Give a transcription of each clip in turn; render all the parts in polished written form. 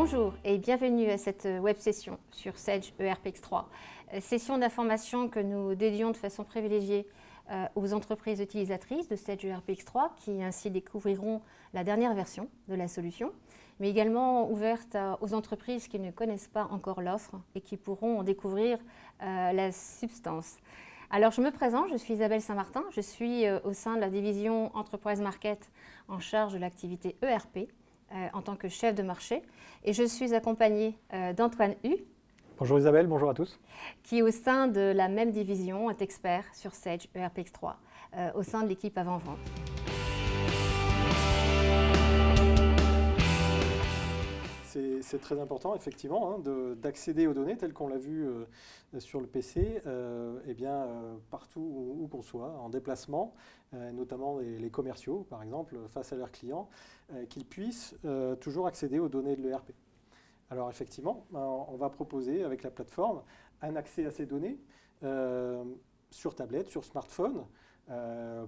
Bonjour et bienvenue à cette web session sur Sage ERPX3. Session d'information que nous dédions de façon privilégiée aux entreprises utilisatrices de Sage ERPX3 qui ainsi découvriront la dernière version de la solution, mais également ouverte aux entreprises qui ne connaissent pas encore l'offre et qui pourront en découvrir la substance. Alors je me présente, je suis Isabelle Saint-Martin, je suis au sein de la division Enterprise Market en charge de l'activité ERP en tant que chef de marché et je suis accompagnée d'Antoine Hu. Bonjour Isabelle, bonjour à tous. Qui au sein de la même division est expert sur Sage ERPX3 au sein de l'équipe avant-vente. C'est très important, effectivement, d'accéder aux données telles qu'on l'a vu sur le PC, partout où qu'on soit, en déplacement, notamment les commerciaux, par exemple, face à leurs clients, qu'ils puissent toujours accéder aux données de l'ERP. Alors effectivement, on va proposer avec la plateforme un accès à ces données sur tablette, sur smartphone.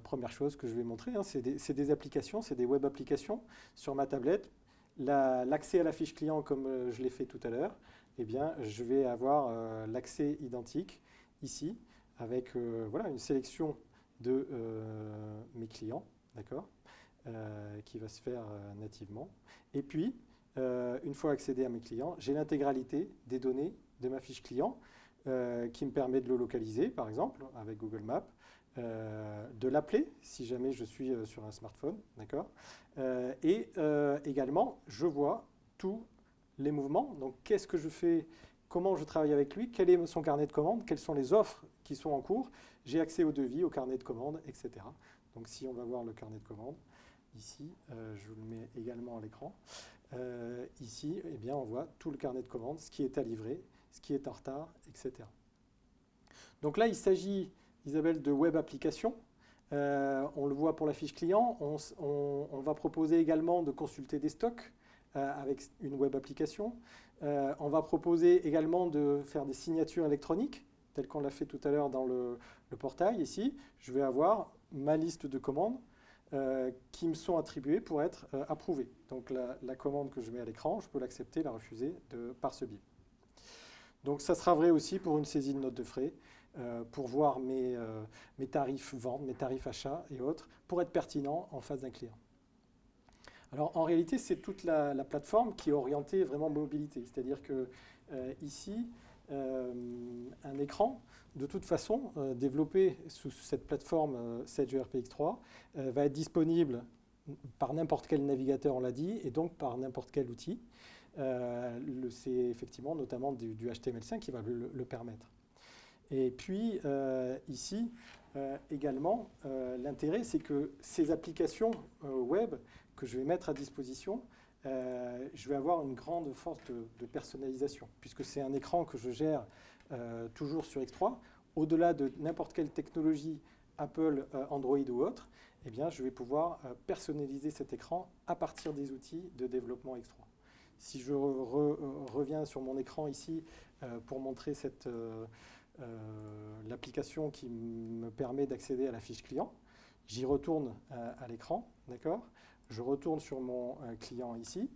Première chose que je vais montrer, c'est des applications, c'est des web applications sur ma tablette. L'accès à la fiche client, comme je l'ai fait tout à l'heure, je vais avoir l'accès identique ici, avec une sélection de mes clients, d'accord, qui va se faire nativement. Et puis, une fois accédé à mes clients, j'ai l'intégralité des données de ma fiche client qui me permet de le localiser, par exemple, avec Google Maps, de l'appeler si jamais je suis sur un smartphone, d'accord, également, je vois tous les mouvements. Donc, qu'est-ce que je fais, comment je travaille avec lui, quel est son carnet de commandes, quelles sont les offres qui sont en cours. J'ai accès au devis, au carnet de commandes, etc. Donc, si on va voir le carnet de commandes, ici, je le mets également à l'écran. Ici, on voit tout le carnet de commandes, ce qui est à livrer, ce qui est en retard, etc. Donc là, il s'agit, Isabelle, de web application. On le voit pour la fiche client. On va proposer également de consulter des stocks avec une web application. On va proposer également de faire des signatures électroniques, telles qu'on l'a fait tout à l'heure dans le portail. Ici, je vais avoir ma liste de commandes qui me sont attribuées pour être approuvées. Donc la commande que je mets à l'écran, je peux l'accepter, la refuser par ce biais. Donc ça sera vrai aussi pour une saisie de notes de frais, pour voir mes tarifs vente, mes tarifs achats et autres, pour être pertinent en face d'un client. Alors en réalité, c'est toute la plateforme qui est orientée vraiment mobilité. C'est-à-dire que ici, un écran, de toute façon, développé sous cette plateforme Sage ERPX3, va être disponible par n'importe quel navigateur, on l'a dit, et donc par n'importe quel outil. C'est effectivement notamment du HTML5 qui va le permettre. Et puis ici, également, l'intérêt, c'est que ces applications web que je vais mettre à disposition, je vais avoir une grande force de personnalisation, puisque c'est un écran que je gère toujours sur X3. Au-delà de n'importe quelle technologie, Apple, Android ou autre, je vais pouvoir personnaliser cet écran à partir des outils de développement X3. Si je reviens sur mon écran ici pour montrer l'application qui me permet d'accéder à la fiche client, j'y retourne à l'écran, d'accord ? Je retourne sur mon client ici.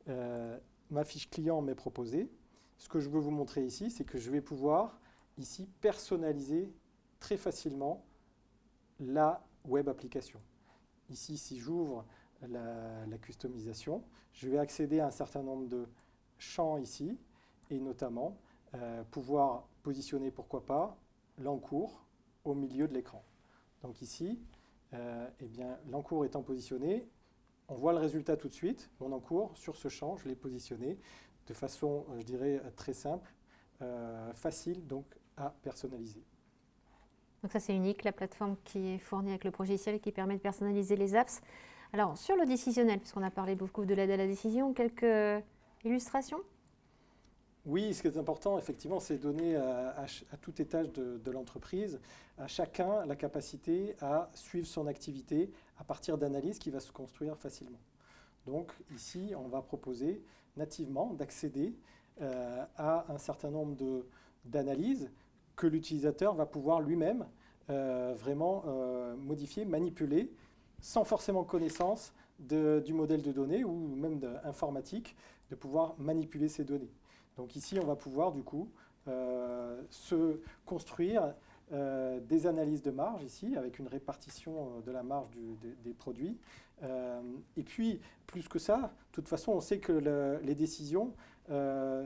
Ma fiche client m'est proposée. Ce que je veux vous montrer ici, c'est que je vais pouvoir ici personnaliser très facilement la web application. Ici, si j'ouvre la customisation, je vais accéder à un certain nombre de champs ici, et notamment pouvoir positionner, pourquoi pas, l'encours au milieu de l'écran. Donc ici, l'encours étant positionné, on voit le résultat tout de suite. Mon encours, sur ce champ, je l'ai positionné de façon, je dirais, très simple, facile donc à personnaliser. Donc ça, c'est unique, la plateforme qui est fournie avec le logiciel qui permet de personnaliser les apps. Alors, sur le décisionnel, puisqu'on a parlé beaucoup de l'aide à la décision, quelques illustrations ? Oui, ce qui est important, effectivement, c'est donner à tout étage de l'entreprise, à chacun, la capacité à suivre son activité à partir d'analyses qui va se construire facilement. Donc ici, on va proposer nativement d'accéder à un certain nombre d'analyses que l'utilisateur va pouvoir lui-même vraiment modifier, manipuler, sans forcément connaissance du modèle de données ou même informatique de pouvoir manipuler ces données. Donc ici, on va pouvoir du coup se construire des analyses de marge ici, avec une répartition de la marge des produits. Et puis, plus que ça, de toute façon, on sait que les décisions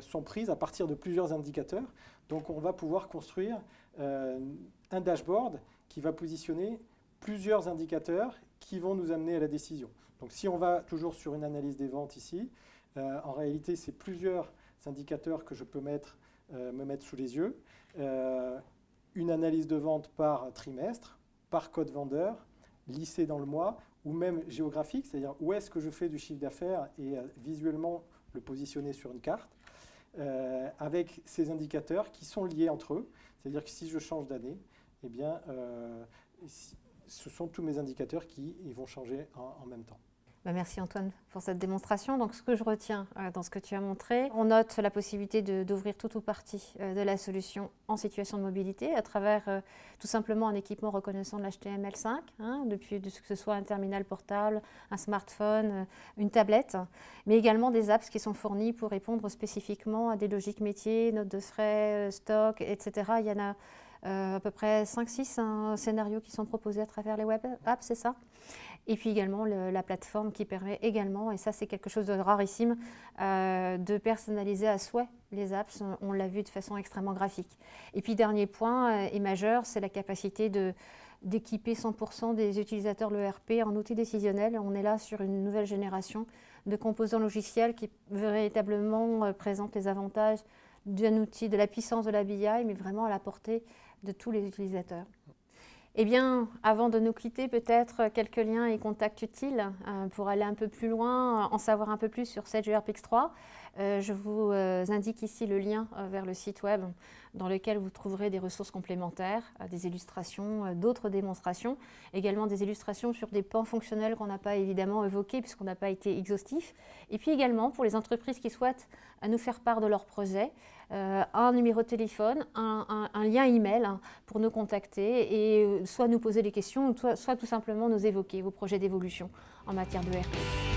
sont prises à partir de plusieurs indicateurs. Donc, on va pouvoir construire un dashboard qui va positionner plusieurs indicateurs qui vont nous amener à la décision. Donc, si on va toujours sur une analyse des ventes ici, en réalité, c'est plusieurs indicateurs que je peux me mettre sous les yeux. Une analyse de vente par trimestre, par code vendeur, lissé dans le mois, ou même géographique, c'est-à-dire où est-ce que je fais du chiffre d'affaires et visuellement le positionner sur une carte, avec ces indicateurs qui sont liés entre eux. C'est-à-dire que si je change d'année, eh bien, ce sont tous mes indicateurs qui vont changer en même temps. Merci Antoine pour cette démonstration. Donc, ce que je retiens dans ce que tu as montré, on note la possibilité d'ouvrir tout ou partie de la solution en situation de mobilité à travers tout simplement un équipement reconnaissant de l'HTML5, depuis que ce soit un terminal portable, un smartphone, une tablette, mais également des apps qui sont fournies pour répondre spécifiquement à des logiques métiers, notes de frais, stock, etc. Il y en a à peu près 5-6 scénarios qui sont proposés à travers les web apps, c'est ça? Et puis également la plateforme qui permet également, et ça c'est quelque chose de rarissime, de personnaliser à souhait les apps. On l'a vu de façon extrêmement graphique. Et puis dernier point et majeur, c'est la capacité d'équiper 100% des utilisateurs de l'ERP en outils décisionnels. On est là sur une nouvelle génération de composants logiciels qui véritablement présentent les avantages d'un outil, de la puissance de la BI, mais vraiment à la portée de tous les utilisateurs. Eh bien, avant de nous quitter, peut-être quelques liens et contacts utiles pour aller un peu plus loin, en savoir un peu plus sur Sage ERPX3. Je vous indique ici le lien vers le site web dans lequel vous trouverez des ressources complémentaires, des illustrations, d'autres démonstrations, également des illustrations sur des pans fonctionnels qu'on n'a pas évidemment évoqués puisqu'on n'a pas été exhaustif. Et puis également pour les entreprises qui souhaitent nous faire part de leurs projets, un numéro de téléphone, un lien email pour nous contacter et soit nous poser des questions, soit tout simplement nous évoquer vos projets d'évolution en matière de RP.